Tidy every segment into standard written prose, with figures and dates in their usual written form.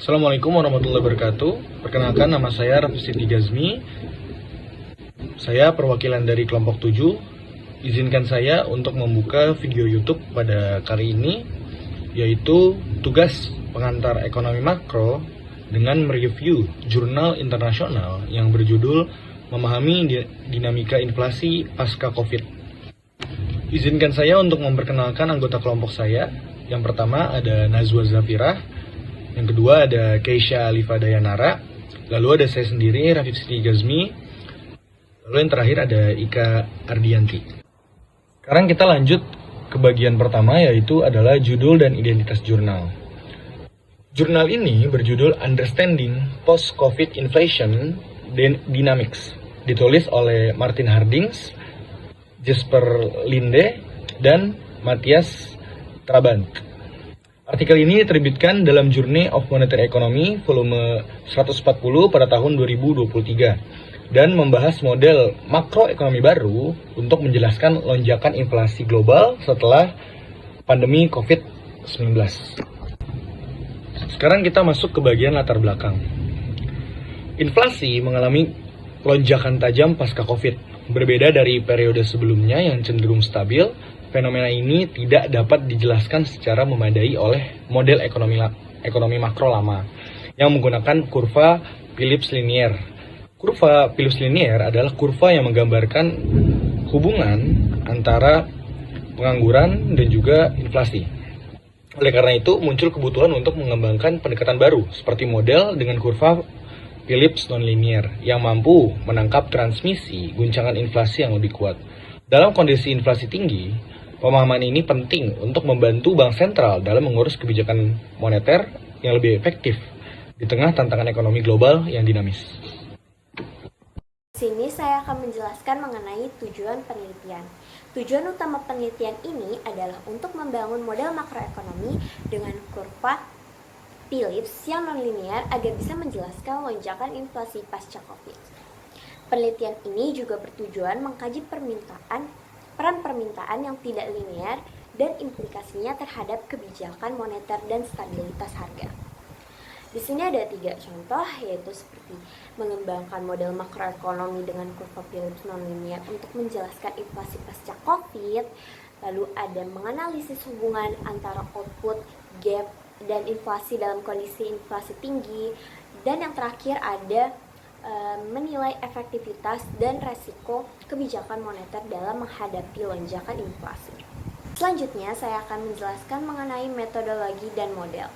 Assalamualaikum warahmatullahi wabarakatuh. Perkenalkan, nama saya Raffi Siti Gazmi. Saya perwakilan dari kelompok 7. Izinkan saya untuk membuka video YouTube pada kali ini, yaitu tugas pengantar ekonomi makro dengan mereview jurnal internasional yang berjudul Memahami Dinamika Inflasi Pasca Covid. Izinkan saya untuk memperkenalkan anggota kelompok saya. Yang pertama ada Nazwa Zafirah, yang kedua ada Keisha Alifa Dayanara, lalu ada saya sendiri Raffi Siti Gazmi, lalu yang terakhir ada Ika Ardianti. Sekarang kita lanjut ke bagian pertama, yaitu adalah judul dan identitas jurnal. Jurnal ini berjudul Understanding Post-Covid Inflation Dynamics, ditulis oleh Martin Hardings, Jesper Linde, dan Matthias Trabant. Artikel ini diterbitkan dalam Journal of Monetary Economy volume 140 pada tahun 2023 dan membahas model makroekonomi baru untuk menjelaskan lonjakan inflasi global setelah pandemi COVID-19. Sekarang kita masuk ke bagian latar belakang. Inflasi mengalami lonjakan tajam pasca COVID. Berbeda dari periode sebelumnya yang cenderung stabil, fenomena ini tidak dapat dijelaskan secara memadai oleh model ekonomi makro lama yang menggunakan kurva Phillips Linear. Kurva Phillips Linear adalah kurva yang menggambarkan hubungan antara pengangguran dan juga inflasi. Oleh karena itu, muncul kebutuhan untuk mengembangkan pendekatan baru seperti model dengan kurva Phillips nonlinear yang mampu menangkap transmisi guncangan inflasi yang lebih kuat. Dalam kondisi inflasi tinggi, pemahaman ini penting untuk membantu bank sentral dalam mengurus kebijakan moneter yang lebih efektif di tengah tantangan ekonomi global yang dinamis. Di sini saya akan menjelaskan mengenai tujuan penelitian. Tujuan utama penelitian ini adalah untuk membangun model makroekonomi dengan kurva Phillips yang nonlinear agar bisa menjelaskan lonjakan inflasi pasca COVID. Penelitian ini juga bertujuan mengkaji peran permintaan yang tidak linear dan implikasinya terhadap kebijakan moneter dan stabilitas harga. Di sini ada 3 contoh, yaitu seperti mengembangkan model makroekonomi dengan kurva Phillips nonlinear untuk menjelaskan inflasi pasca COVID, lalu ada menganalisis hubungan antara output, gap, dan inflasi dalam kondisi inflasi tinggi, dan yang terakhir ada menilai efektivitas dan resiko kebijakan moneter dalam menghadapi lonjakan inflasi. Selanjutnya saya akan menjelaskan mengenai metodologi dan model.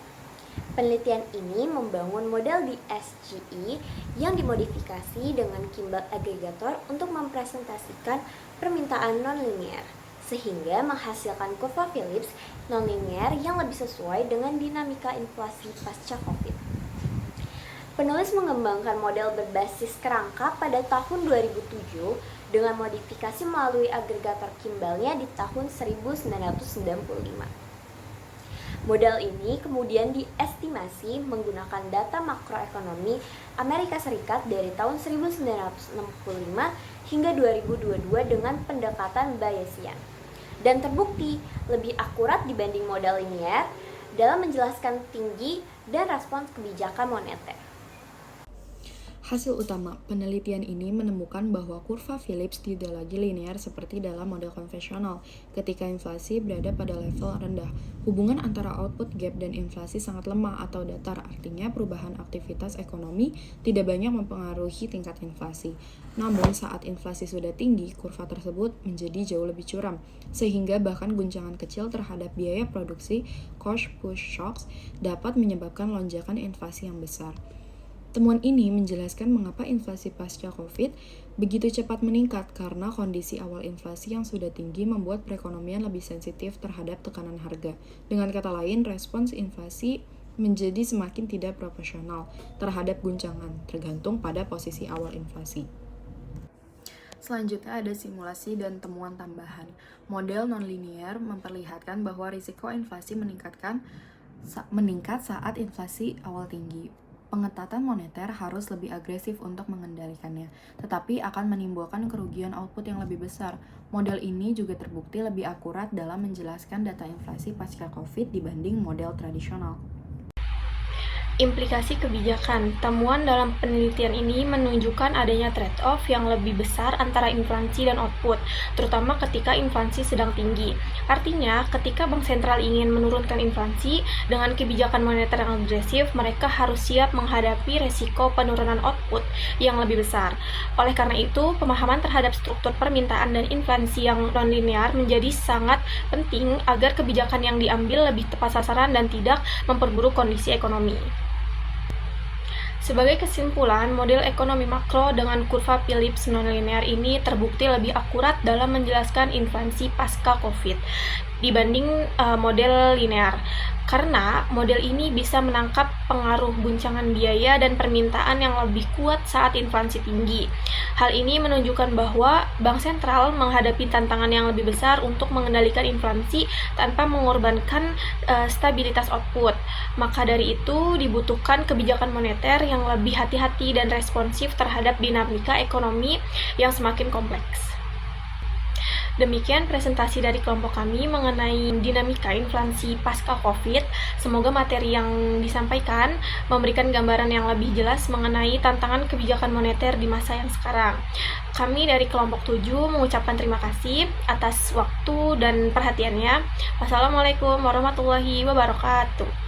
Penelitian ini membangun model di SGE yang dimodifikasi dengan Kimball Aggregator untuk mempresentasikan permintaan nonlinear, sehingga menghasilkan kurva Phillips nonlinear yang lebih sesuai dengan dinamika inflasi pasca COVID. Penulis mengembangkan model berbasis kerangka pada tahun 2007 dengan modifikasi melalui agregator Kimball-nya di tahun 1995. Model ini kemudian diestimasi menggunakan data makroekonomi Amerika Serikat dari tahun 1965 hingga 2022 dengan pendekatan Bayesian, dan terbukti lebih akurat dibanding model linear dalam menjelaskan tinggi dan respons kebijakan moneter. Hasil utama penelitian ini menemukan bahwa kurva Phillips tidak lagi linear seperti dalam model konvensional. Ketika inflasi berada pada level rendah, hubungan antara output gap dan inflasi sangat lemah atau datar, artinya perubahan aktivitas ekonomi tidak banyak mempengaruhi tingkat inflasi. Namun saat inflasi sudah tinggi, kurva tersebut menjadi jauh lebih curam, sehingga bahkan guncangan kecil terhadap biaya produksi, cost push shocks, dapat menyebabkan lonjakan inflasi yang besar. Temuan ini menjelaskan mengapa inflasi pasca COVID begitu cepat meningkat karena kondisi awal inflasi yang sudah tinggi membuat perekonomian lebih sensitif terhadap tekanan harga. Dengan kata lain, respons inflasi menjadi semakin tidak proporsional terhadap guncangan, tergantung pada posisi awal inflasi. Selanjutnya ada simulasi dan temuan tambahan. Model nonlinear memperlihatkan bahwa risiko inflasi meningkat saat inflasi awal tinggi. Pengetatan moneter harus lebih agresif untuk mengendalikannya, tetapi akan menimbulkan kerugian output yang lebih besar. Model ini juga terbukti lebih akurat dalam menjelaskan data inflasi pasca COVID dibanding model tradisional. Implikasi kebijakan. Temuan dalam penelitian ini menunjukkan adanya trade-off yang lebih besar antara inflasi dan output, terutama ketika inflasi sedang tinggi. Artinya, ketika bank sentral ingin menurunkan inflasi dengan kebijakan moneter yang agresif, mereka harus siap menghadapi resiko penurunan output yang lebih besar. Oleh karena itu, pemahaman terhadap struktur permintaan dan inflasi yang non-linear menjadi sangat penting agar kebijakan yang diambil lebih tepat sasaran dan tidak memperburuk kondisi ekonomi. Sebagai kesimpulan, model ekonomi makro dengan kurva Phillips nonlinear ini terbukti lebih akurat dalam menjelaskan inflasi pasca COVID dibanding model linear. Karena model ini bisa menangkap pengaruh guncangan biaya dan permintaan yang lebih kuat saat inflasi tinggi. Hal ini menunjukkan bahwa bank sentral menghadapi tantangan yang lebih besar untuk mengendalikan inflasi tanpa mengorbankan stabilitas output. Maka dari itu dibutuhkan kebijakan moneter yang lebih hati-hati dan responsif terhadap dinamika ekonomi yang semakin kompleks. Demikian presentasi dari kelompok kami mengenai dinamika inflasi pasca COVID. Semoga materi yang disampaikan memberikan gambaran yang lebih jelas mengenai tantangan kebijakan moneter di masa yang sekarang. Kami dari kelompok 7 mengucapkan terima kasih atas waktu dan perhatiannya. Wassalamualaikum warahmatullahi wabarakatuh.